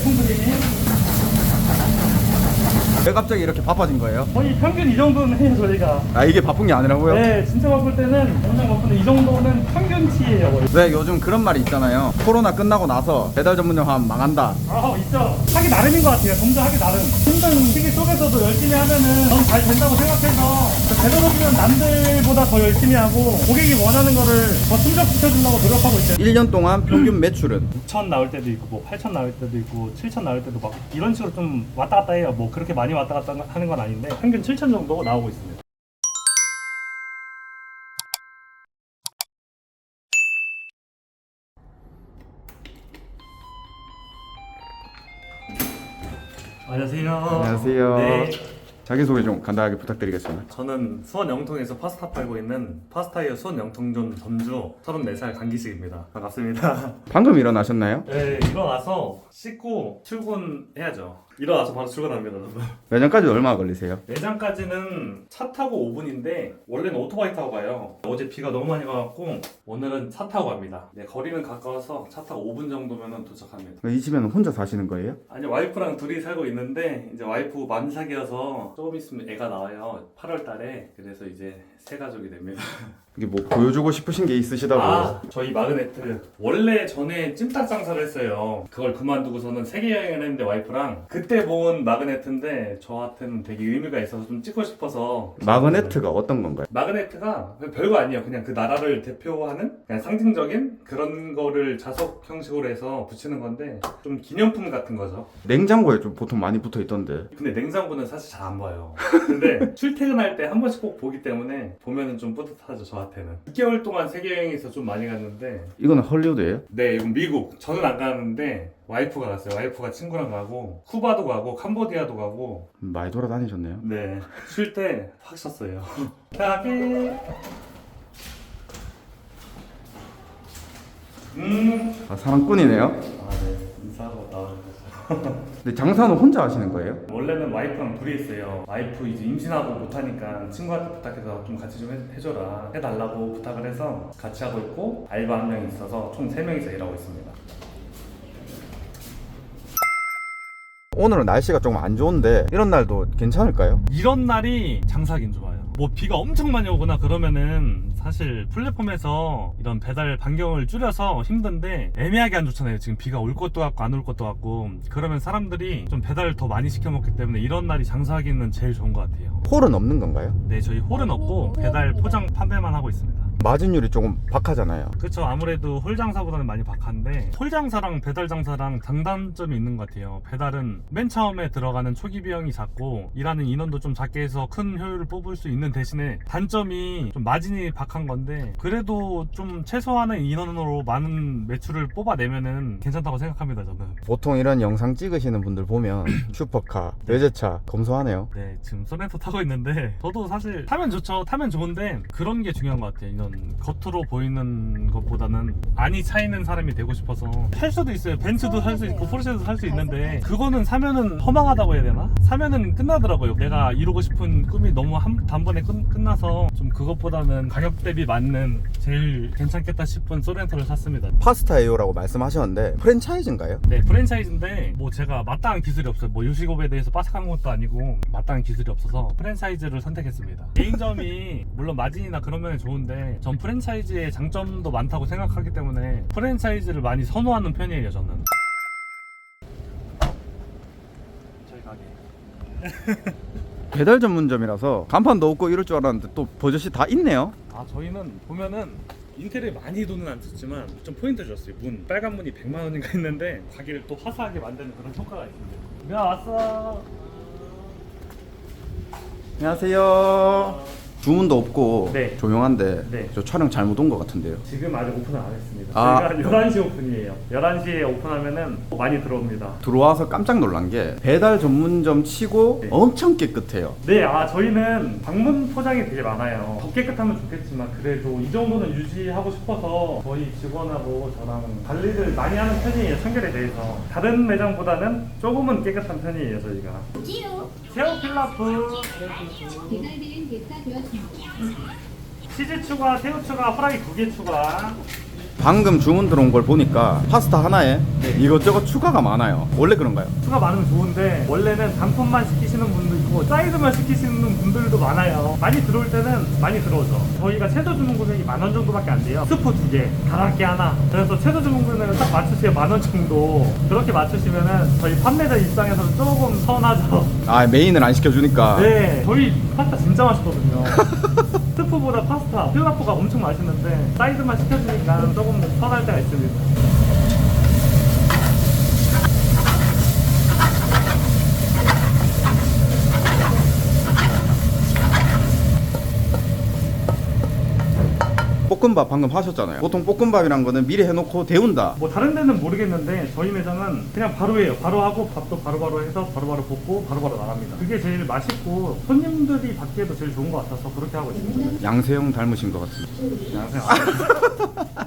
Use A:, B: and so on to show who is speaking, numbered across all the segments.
A: 제품들이
B: 왜 갑자기 이렇게 바빠진 거예요?
A: 거의 평균 이 정도는 해요 저희가.
B: 아, 이게 바쁜 게 아니라고요?
A: 네, 진짜 바쁠 때는 엄청 바쁜데 이 정도는 평균치예요 거의.
B: 왜 요즘 그런 말이 있잖아요. 코로나 끝나고 나서 배달 전문점 하면 망한다.
A: 아 있죠. 하기 나름인 것 같아요. 점점 하기 나름. 힘든 시기 속에서도 열심히 하면은 넌 잘 된다고 생각해서 배달업은 남들보다 더 열심히 하고 고객이 원하는 거를 더 충족시켜주려고 노력하고 있어요.
B: 1년 동안 평균 매출은
A: 6천 나올 때도 있고 뭐 8천 나올 때도 있고 7천 나올 때도 막 이런 식으로 좀 왔다 갔다 해요. 뭐 그렇게 많이 왔다 갔다 하는 건 아닌데 평균 7천 정도 나오고 있습니다. 안녕하세요.
B: 안녕하세요.
A: 네.
B: 자기소개 좀 간단하게 부탁드리겠습니다.
A: 저는 수원 영통에서 파스타 팔고 있는 파스타이어 수원 영통점 점주 34살 강기식입니다. 반갑습니다.
B: 방금 일어나셨나요?
A: 네, 일어나서 씻고 출근해야죠. 일어나서 바로 출근합니다. 저는.
B: 매장까지 얼마 걸리세요?
A: 매장까지는 차 타고 5분인데 원래는 오토바이 타고 가요. 어제 비가 너무 많이 가갖고 오늘은 차 타고 갑니다. 네, 거리는 가까워서 차 타고 5분 정도면 도착합니다.
B: 이 집에는 혼자 사시는 거예요?
A: 아니 와이프랑 둘이 살고 있는데 이제 와이프 만삭이어서 조금 있으면 애가 나와요. 8월 달에. 그래서 이제 새 가족이 됩니다.
B: 이게 뭐 보여주고 싶으신 게 있으시다고.
A: 아, 저희 마그네트. 원래 전에 찜닭 장사를 했어요. 그걸 그만두고서는 세계 여행을 했는데 와이프랑 그때 모은 마그네트인데 저한테는 되게 의미가 있어서 좀 찍고 싶어서.
B: 마그네트가 어떤 건가요?
A: 마그네트가 별거 아니에요. 그냥 그 나라를 대표하는 그냥 상징적인 그런 거를 자석 형식으로 해서 붙이는 건데 좀 기념품 같은 거죠.
B: 냉장고에 좀 보통 많이 붙어 있던데.
A: 근데 냉장고는 사실 잘 안 봐요. 근데 출퇴근할 때 한 번씩 꼭 보기 때문에 보면은 좀 뿌듯하죠, 저한테는. 6개월 동안 세계 여행에서 좀 많이 갔는데.
B: 이거는 헐리우드예요?
A: 네, 이건 미국. 저는 안 가는데 와이프가 갔어요. 와이프가 친구랑 가고 쿠바도 가고 캄보디아도 가고.
B: 많이 돌아다니셨네요.
A: 네, 쉴 때 확 쉬었어요. 가게.
B: 아, 사랑꾼이네요.
A: 아, 네. 인사하고 나와주셨어요.
B: 근데 장사는 혼자 하시는 거예요?
A: 원래는 와이프랑 둘이 있어요. 와이프 이제 임신하고 못하니까 친구한테 부탁해서 좀 같이 좀 해줘라 해달라고 부탁을 해서 같이 하고 있고 알바 한 명 있어서 총 3명이서 일하고 있습니다.
B: 오늘은 날씨가 조금 안 좋은데 이런 날도 괜찮을까요?
A: 이런 날이 장사하긴 좋아요. 뭐 비가 엄청 많이 오거나 그러면은 사실 플랫폼에서 이런 배달 반경을 줄여서 힘든데 애매하게 안 좋잖아요. 지금 비가 올 것도 같고 안 올 것도 같고. 그러면 사람들이 좀 배달을 더 많이 시켜 먹기 때문에 이런 날이 장사하기는 제일 좋은 것 같아요.
B: 홀은 없는 건가요?
A: 네, 저희 홀은 없고 배달 포장 판매만 하고 있습니다.
B: 마진율이 조금 박하잖아요.
A: 그렇죠. 아무래도 홀 장사보다는 많이 박한데 홀 장사랑 배달 장사랑 장단점이 있는 것 같아요. 배달은 맨 처음에 들어가는 초기 비용이 작고 일하는 인원도 좀 작게 해서 큰 효율을 뽑을 수 있는 대신에 단점이 좀 마진이 박한 건데 그래도 좀 최소한의 인원으로 많은 매출을 뽑아내면은 괜찮다고 생각합니다. 저는.
B: 보통 이런 영상 찍으시는 분들 보면 슈퍼카, 외제차 검소하네요.
A: 네, 지금 소렌토 타고 있는데 저도 사실 타면 좋죠. 타면 좋은데 그런 게 중요한 것 같아요. 이런 겉으로 보이는 것보다는 안이 차이는 사람이 되고 싶어서 살 수도 있어요. 벤츠도 살 수 있고 포르쉐도 살 수 있는데 그거는 사면은 허망하다고 해야 되나? 사면은 끝나더라고요. 내가 이루고 싶은 꿈이 너무 단번에 끝나서 좀 그것보다는 가격 대비 맞는 제일 괜찮겠다 싶은 소렌토를 샀습니다.
B: 파스타에요라고 말씀하셨는데 프랜차이즈인가요?
A: 네, 프랜차이즈인데 뭐 제가 마땅한 기술이 없어요. 뭐 요식업에 대해서 빠삭한 것도 아니고 마땅한 기술이 없어서 프랜차이즈를 선택했습니다. 개인점이 물론 마진이나 그런 면이 좋은데 전 프랜차이즈의 장점도 많다고 생각하기 때문에 프랜차이즈를 많이 선호하는 편이에요. 저는. 저희 가게.
B: 배달 전문점이라서 간판도 없고 이럴 줄 알았는데 또 버젓이 다 있네요.
A: 아, 저희는 보면은 인테리어 많이 돈은 안 썼지만 좀 포인트 줬어요. 문 빨간 문이 100만 원인가 했는데 가게를 또 화사하게 만드는 그런 효과가 있습니다. 야, 왔어.
B: 안녕하세요. 주문도 없고
A: 네.
B: 조용한데
A: 네.
B: 저 촬영 잘못 온 것 같은데요.
A: 지금 아직 오픈을 안 했습니다.
B: 아.
A: 저희가 11시 오픈이에요. 11시에 오픈하면은 많이 들어옵니다.
B: 들어와서 깜짝 놀란 게 배달 전문점 치고
A: 네.
B: 엄청 깨끗해요.
A: 네, 저희는 방문 포장이 되게 많아요. 더 깨끗하면 좋겠지만 그래도 이 정도는 유지하고 싶어서 저희 직원하고 저랑 관리를 많이 하는 편이에요. 청결에 대해서. 다른 매장보다는 조금은 깨끗한 편이에요, 저희가. 새우 필라프,
C: 배달비는 대타되었습니다.
A: 치즈 추가, 새우 추가, 후라이 2개 추가.
B: 방금 주문 들어온 걸 보니까 파스타 하나에 이것저것 추가가 많아요. 원래 그런가요?
A: 추가 많으면 좋은데 원래는 단품만 시키시는 분도 있고 사이드만 시키시는 분들도 많아요. 많이 들어올 때는 많이 들어오죠. 저희가 최저 주문 금액이 10,000원 정도밖에 안 돼요. 스프 2개, 가락기 하나. 그래서 최저 주문 금액을 딱 맞추시면 10,000원 정도. 그렇게 맞추시면은 저희 판매자 입장에서는 조금 서운하죠.
B: 아, 메인을 안 시켜주니까.
A: 네, 저희 파스타 진짜 맛있거든요. 스프보다 파스타, 필라프가 엄청 맛있는데 사이드만 시켜주니까 조금 서운할 때가 있습니다.
B: 볶음밥 방금 하셨잖아요. 보통 볶음밥이란 거는 미리 해놓고 데운다.
A: 뭐 다른 데는 모르겠는데 저희 매장은 그냥 바로 해요. 바로 하고 밥도 바로바로 해서 바로바로 볶고 바로바로 나갑니다. 그게 제일 맛있고 손님들이 받기에도 제일 좋은 것 같아서 그렇게 하고 있습니다.
B: 양세형 닮으신 것 같습니다.
A: 안녕하세요.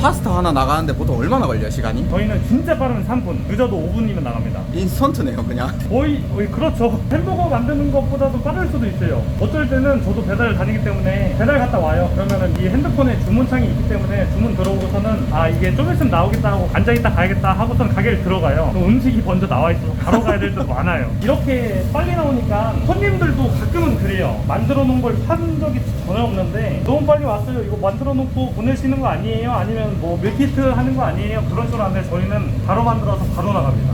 B: 파스타 하나 나가는데 보통 얼마나 걸려요, 시간이?
A: 저희는 진짜 빠르면 3분, 늦어도 5분이면 나갑니다.
B: 인스턴트네요, 그냥.
A: 거의 그렇죠. 햄버거 만드는 것보다도 빠를 수도 있어요. 어쩔 때는 저도 배달 다니기 때문에 배달 갔다 와요. 그러면은 이 핸드폰에 주문창이 있기 때문에 주문 들어오고서는 아 이게 좀 있으면 나오겠다 하고 앉아있다 가야겠다 하고선 가게를 들어가요. 그럼 음식이 먼저 나와 있어서 바로 가야 될 때도 많아요. 이렇게 빨리 나오니까 손님들도 가끔은 그래요. 만들어 놓은 걸 판 적이 전혀 없는데 너무 빨리 왔어요. 이거 만들어 놓고 보내시는 거 아니에요? 아니면 뭐 밀키트 하는 거 아니에요? 그런 식으로 하는데 저희는 바로 만들어서 바로 나갑니다.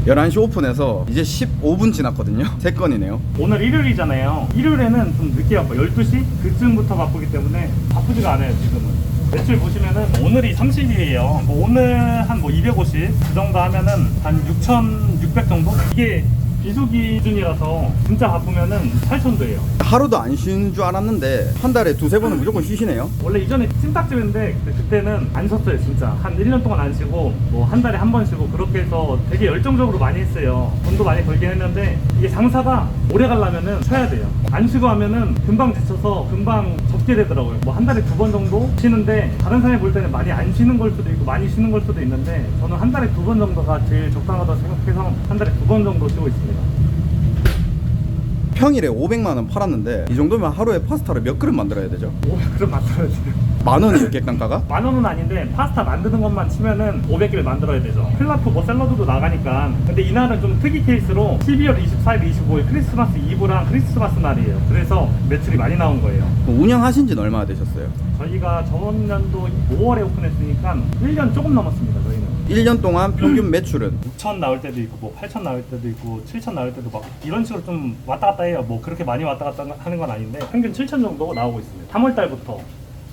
B: 11시 오픈해서 이제 15분 지났거든요. 3건이네요.
A: 오늘 일요일이잖아요. 일요일에는 좀 늦게 바빠요. 12시? 그쯤부터 바쁘기 때문에 바쁘지가 않아요, 지금은. 매출 보시면은 오늘이 30일이에요. 오늘 한 250? 그 정도 하면은 한 6,600 정도? 이게 비수기 기준이라서 진짜 바쁘면은 8,000도예요.
B: 하루도 안 쉬는 줄 알았는데 한 달에 2-3번은 무조건 쉬시네요.
A: 원래 이전에 찜닭집인데 그때는 안 쉬었어요. 진짜 한 1년 동안 안 쉬고 뭐 한 달에 한 번 쉬고 그렇게 해서 되게 열정적으로 많이 했어요. 돈도 많이 벌긴 했는데 이게 장사가 오래 가려면은 쉬어야 돼요. 안 쉬고 하면은 금방 지쳐서 금방 접게 되더라고요. 뭐 한 달에 2번 정도 쉬는데 다른 사람이 볼 때는 많이 안 쉬는 걸 수도 있고 많이 쉬는 걸 수도 있는데 저는 한 달에 2번 정도가 제일 적당하다고 생각해서 한 달에 2번 정도 쉬고 있습니다.
B: 평일에 500만 원 팔았는데 이 정도면 하루에 파스타를 몇 그릇 만들어야 되죠?
A: 500g 만들어야 돼요.
B: 10,000원이에요, 객단가가?
A: 10,000원은 아닌데 파스타 만드는 것만 치면은 500개를 만들어야 되죠. 필라프 뭐 샐러드도 나가니까. 근데 이날은 좀 특이 케이스로 12월 24일, 25일 크리스마스 이브랑 크리스마스 날이에요. 그래서 매출이 많이 나온 거예요.
B: 운영하신 지는 얼마나 되셨어요?
A: 저희가 저번 연도 5월에 오픈했으니까 1년 조금 넘었습니다. 저희는
B: 1년 동안 평균 매출은
A: 6천 나올 때도 있고 뭐 8천 나올 때도 있고 7천 나올 때도 막 이런 식으로 좀 왔다 갔다 해요. 뭐 그렇게 많이 왔다 갔다 하는 건 아닌데 평균 7천 정도 나오고 있습니다. 3월 달부터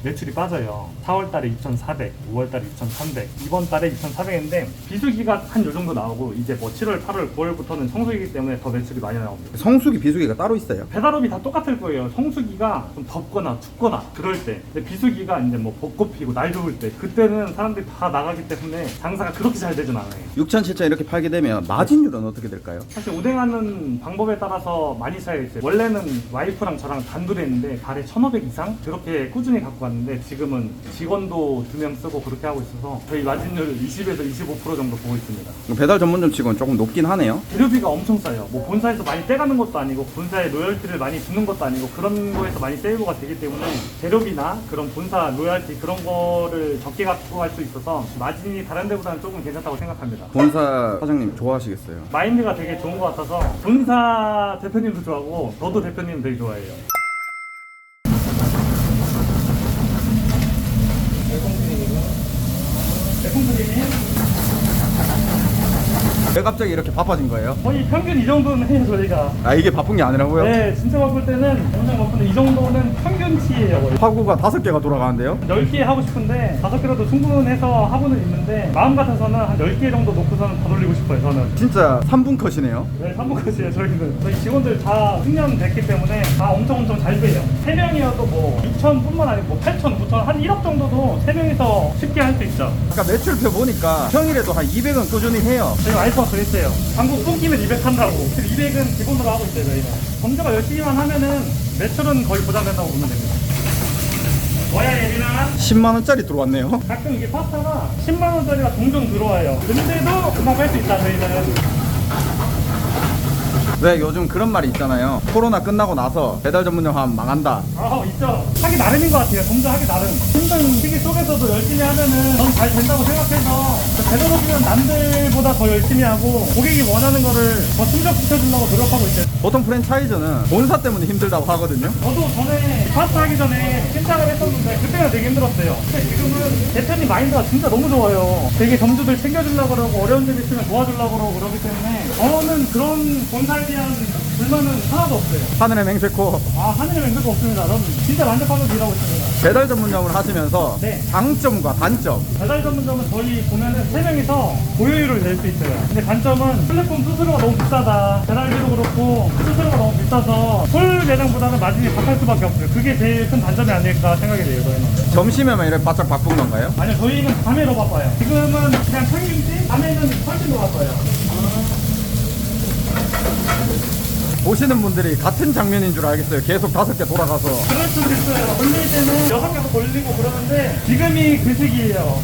A: 매출이 빠져요. 4월 달에 2,400, 5월 달에 2,300, 이번 달에 2,400인데 비수기가 한 요 정도 나오고 이제 뭐 7월, 8월, 9월부터는 성수기이기 때문에 더 매출이 많이 나옵니다.
B: 성수기, 비수기가 따로 있어요?
A: 배달업이 다 똑같을 거예요. 성수기가 좀 덥거나 춥거나 그럴 때. 근데 비수기가 이제 뭐 벚꽃 피고 날 좋을 때. 그때는 사람들이 다 나가기 때문에 장사가 그렇게 잘 되진 않아요.
B: 6천, 7천 이렇게 팔게 되면 마진율은 어떻게 될까요?
A: 사실 운행하는 방법에 따라서 많이 차이가 있어요. 원래는 와이프랑 저랑 단둘이 했는데 달에 1,500 이상 그렇게 꾸준히 갖고 왔는데 지금은 직원도 2명 쓰고 그렇게 하고 있어서 저희 마진율 20에서 25% 정도 보고 있습니다.
B: 배달 전문점 치고는 조금 높긴 하네요.
A: 재료비가 엄청 싸요. 뭐 본사에서 많이 떼가는 것도 아니고 본사에 로열티를 많이 주는 것도 아니고 그런 거에서 많이 세이브가 되기 때문에 재료비나 그런 본사 로열티 그런 거를 적게 갖고 갈 수 있어서 마진이 다른 데보다는 조금 괜찮다고 생각합니다.
B: 본사 사장님 좋아하시겠어요?
A: 마인드가 되게 좋은 것 같아서 본사 대표님도 좋아하고 저도 대표님 되게 좋아해요. 매콤크림이
B: 왜 갑자기 이렇게 바빠진 거예요?
A: 거의 평균 이 정도는 해요 저희가.
B: 아, 이게 바쁜 게 아니라고요?
A: 네, 진짜 바쁠 때는 엄청 바쁜데 이 정도는 평균치예요 거의.
B: 화구가 5개가 돌아가는데요?
A: 10개 하고 싶은데 5개라도 충분해서 하고는 있는데 마음 같아서는 한 10개 정도 놓고서는 다 돌리고 싶어요 저는.
B: 진짜 3분 컷이네요.
A: 네, 3분까지예요 저희는. 저희 직원들 다 숙련 됐기 때문에 다 엄청 잘 빼요. 3명이어도 뭐 2,000뿐만 아니고 뭐 8,000, 9,000, 한 1억 정도도 3명이서 쉽게 할 수 있죠.
B: 아까 매출표 보니까 평일에도 한 200은 꾸준히 해요.
A: 저희 와이프가 그랬어요. 방금 끊기면 200 한다고. 200은 기본으로 하고 있어요 저희는. 점주가 열심히만 하면은 매출은 거의 보장된다고 보면 됩니다. 뭐야 예린아?
B: 10만원짜리 들어왔네요.
A: 가끔 이게 파스타가 10만원짜리가 종종 들어와요. 근데도 금방 뺄 수 있다 저희는.
B: 왜 요즘 그런 말이 있잖아요. 코로나 끝나고 나서 배달 전문점 하면 망한다.
A: 아, 있죠. 하기 나름인 것 같아요. 점점 하기 나름. 힘든 시기 속에서도 열심히 하면은 넌 잘 된다고 생각해서 배달업이면 남들보다 더 열심히 하고 고객이 원하는 거를 더 충족시켜주려고 노력하고 있어요.
B: 보통 프랜차이즈는 본사 때문에 힘들다고 하거든요.
A: 저도 전에 파트 하기 전에 신작을 했었는데 그때는 되게 힘들었어요. 근데 지금은 대표님 마인드가 진짜 너무 좋아요. 되게 점주들 챙겨주려고 그러고 어려운 점 있으면 도와주려고 그러고 그러기 때문에 저는 그런 본사에 대한 불만은 하나도 없어요.
B: 하늘의 맹세코.
A: 아, 하늘의 맹세가 없습니다. 저는 진짜 만족하면서 일하고 있습니다.
B: 배달 전문점을 하시면서
A: 네.
B: 장점과 단점.
A: 배달 전문점은 저희 보면은 3명이서 고효율을 낼 수 있어요. 근데 단점은 플랫폼 수수료가 너무 비싸다. 배달비도 그렇고 수수료가 너무 비싸서 풀 매장보다는 마진이 박할 수밖에 없어요. 그게 제일 큰 단점이 아닐까 생각이 돼요, 저희는.
B: 점심에만 이렇게 바짝 바쁜 건가요?
A: 아니요, 저희는 밤에로 바빠요. 지금은 그냥 평일이지 밤에는 훨씬 더 바빠요.
B: 보시는 분들이 같은 장면인 줄 알겠어요. 계속 5개 돌아가서.
A: 그럴 수도 있어요. 돌릴 때는 6개도 돌리고 그러는데 지금이 그 시기예요.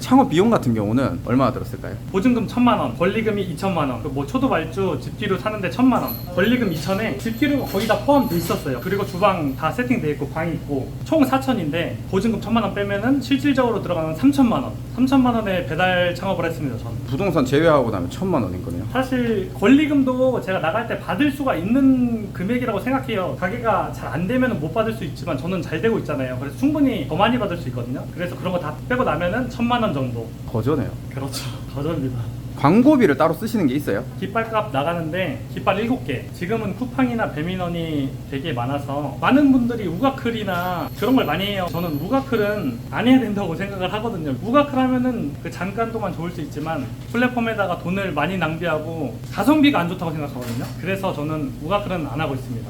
B: 창업 비용 같은 경우는 얼마나 들었을까요?
A: 보증금 1,000만 원, 권리금이 2천만 원, 뭐 초도 말주 집기류 사는데 1,000만 원, 권리금 2천에 집기류가 거의 다 포함돼 있었어요. 그리고 주방 다 세팅돼 있고 방이 있고 총 4천인데 보증금 1,000만 원 빼면은 실질적으로 들어가는 3천만 원, 3천만 원에 배달 창업을 했습니다. 저는.
B: 부동산 제외하고 나면 1,000만 원인 거네요.
A: 사실 권리금도 제가 나갈 때 받을 수가 있는 금액이라고 생각해요. 가게가 잘 안 되면 못 받을 수 있지만 저는 잘 되고 있잖아요. 그래서 충분히 더 많이 받을 수 있거든요. 그래서 그런 거 다 빼고 나면은 1,000만 원 정도.
B: 거저네요.
A: 그렇죠. 거저입니다.
B: 광고비를 따로 쓰시는 게 있어요?
A: 깃발값 나가는데 깃발 7개. 지금은 쿠팡이나 배민원이 되게 많아서 많은 분들이 우가클이나 그런 걸 많이 해요. 저는 우가클은 안 해야 된다고 생각을 하거든요. 우가클 하면은 그 잠깐 동안 좋을 수 있지만 플랫폼에다가 돈을 많이 낭비하고 가성비가 안 좋다고 생각하거든요. 그래서 저는 우가클은 안 하고 있습니다.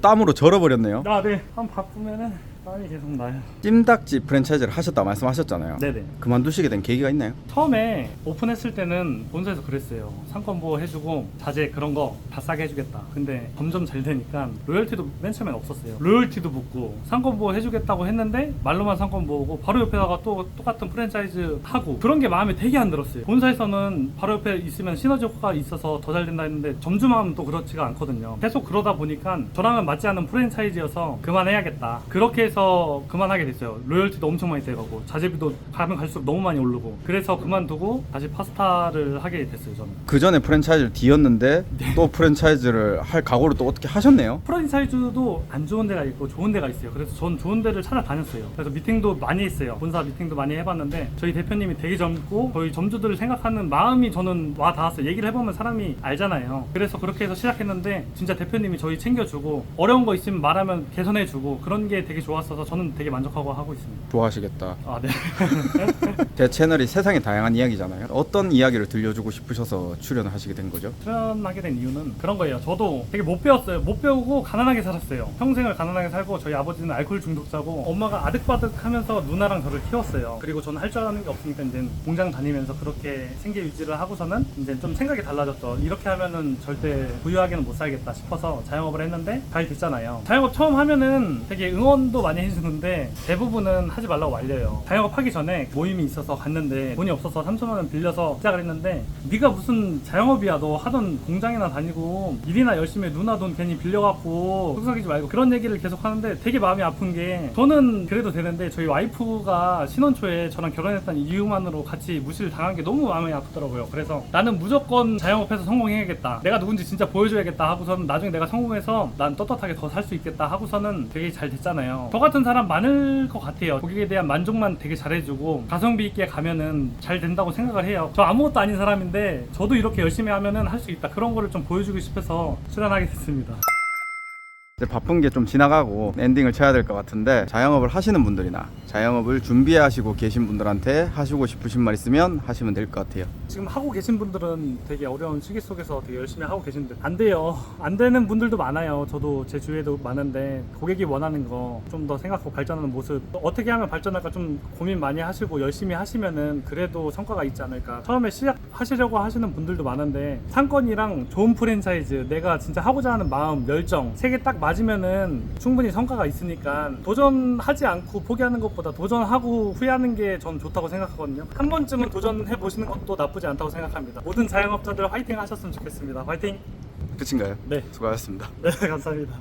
B: 땀으로 절어버렸네요.
A: 아, 네. 한번 바쁘면은 땀이 계속 나요.
B: 찜닭집 프랜차이즈를 하셨다고 말씀하셨잖아요.
A: 네네.
B: 그만두시게 된 계기가 있나요?
A: 처음에 오픈했을 때는 본사에서 그랬어요. 상권보호 해주고 자재 그런 거 다 싸게 해주겠다. 근데 점점 잘 되니까 로열티도 맨 처음엔 없었어요. 로열티도 붙고 상권보호 해주겠다고 했는데 말로만 상권보호고 바로 옆에다가 또 똑같은 프랜차이즈 하고 그런 게 마음에 되게 안 들었어요. 본사에서는 바로 옆에 있으면 시너지 효과가 있어서 더 잘 된다 했는데 점주마음은 또 그렇지가 않거든요. 계속 그러다 보니까 저랑은 맞지 않는 프랜차이즈여서 그만해야겠다. 그렇게 해서 그만하게 됐어요. 로열티도 엄청 많이 돼가고 자재비도 가면 갈수록 너무 많이 오르고 그래서 그만두고 다시 파스타를 하게 됐어요. 저는.
B: 그 전에 프랜차이즈를 뒤었는데 또 프랜차이즈를 할 각오를 또 어떻게 하셨네요?
A: 프랜차이즈도 안 좋은 데가 있고 좋은 데가 있어요. 그래서 전 좋은 데를 찾아다녔어요. 그래서 미팅도 많이 했어요. 본사 미팅도 많이 해봤는데 저희 대표님이 되게 젊고 저희 점주들을 생각하는 마음이 저는 와 닿았어요. 얘기를 해보면 사람이 알잖아요. 그래서 그렇게 해서 시작했는데 진짜 대표님이 저희 챙겨주고 어려운 거 있으면 말하면 개선해주고 그런 게 되게 좋았어서 저는 되게 만족하고 하고 있습니다.
B: 좋아하시겠다.
A: 아, 네.
B: 제 채널이 세상에 다양한 이야기잖아요. 어떤 이야기를 들려주고 싶으셔서 출연을 하시게 된 거죠?
A: 출연하게 된 이유는 그런 거예요. 저도 되게 못 배웠어요. 못 배우고 가난하게 살았어요. 평생을 가난하게 살고 저희 아버지는 알코올 중독자고 엄마가 아득바득 하면서 누나랑 저를 키웠어요. 그리고 저는 할 줄 아는 게 없으니까 이제 공장 다니면서 그렇게 생계 유지를 하고서는 이제 좀 생각이 달라졌죠. 이렇게 하면은 절대 부유하게는 못 살겠다 싶어서 자영업을 했는데 잘 됐잖아요. 자영업 처음 하면은 되게 응원도 많이 해주는데 대부분은 하지 말라고 말려요. 자영업 하기 전에 모임이 있어서 갔는데 돈이 없어서 3천만 원 빌려서 시작을 했는데 네가 무슨 자영업이야. 너 하던 공장이나 다니고 일이나 열심히 해. 누나 돈 괜히 빌려갖고 속삭이지 말고 그런 얘기를 계속 하는데 되게 마음이 아픈 게 저는 그래도 되는데 저희 와이프가 신혼 초에 저랑 결혼했다는 이유만으로 같이 무시를 당한 게 너무 마음이 아프더라고요. 그래서 나는 무조건 자영업해서 성공해야겠다. 내가 누군지 진짜 보여줘야겠다 하고서는 나중에 내가 성공해서 난 떳떳하게 더 살 수 있겠다 하고서는 되게 잘 됐잖아요. 저 같은 사람 많을 것 같아요. 고객에 대한 만족만 되게 잘해주고 가성비 있게 가면은 잘 된다고 생각을 해요. 저 아무것도 아닌 사람인데 저도 이렇게 열심히 하면은 할 수 있다. 그런 거를 좀 보여주고 싶어서 출연하게 됐습니다.
B: 이제 바쁜 게 좀 지나가고 엔딩을 쳐야 될 것 같은데 자영업을 하시는 분들이나 자영업을 준비하시고 계신 분들한테 하시고 싶으신 말 있으면 하시면 될 것 같아요.
A: 지금 하고 계신 분들은 되게 어려운 시기 속에서 되게 열심히 하고 계신데 안 돼요. 안 되는 분들도 많아요. 저도 제 주위에도 많은데 고객이 원하는 거 좀 더 생각하고 발전하는 모습 어떻게 하면 발전할까 좀 고민 많이 하시고 열심히 하시면은 그래도 성과가 있지 않을까. 처음에 시작하시려고 하시는 분들도 많은데 상권이랑 좋은 프랜차이즈 내가 진짜 하고자 하는 마음 열정 세 개 딱 맞으면은 충분히 성과가 있으니까 도전하지 않고 포기하는 것보다 도전하고 후회하는 게 전 좋다고 생각하거든요. 한 번쯤은 도전해 보시는 것도 나쁘지 않다고 생각합니다. 모든 자영업자들 화이팅 하셨으면 좋겠습니다. 화이팅!
B: 끝인가요?
A: 네.
B: 수고하셨습니다.
A: 네, 감사합니다.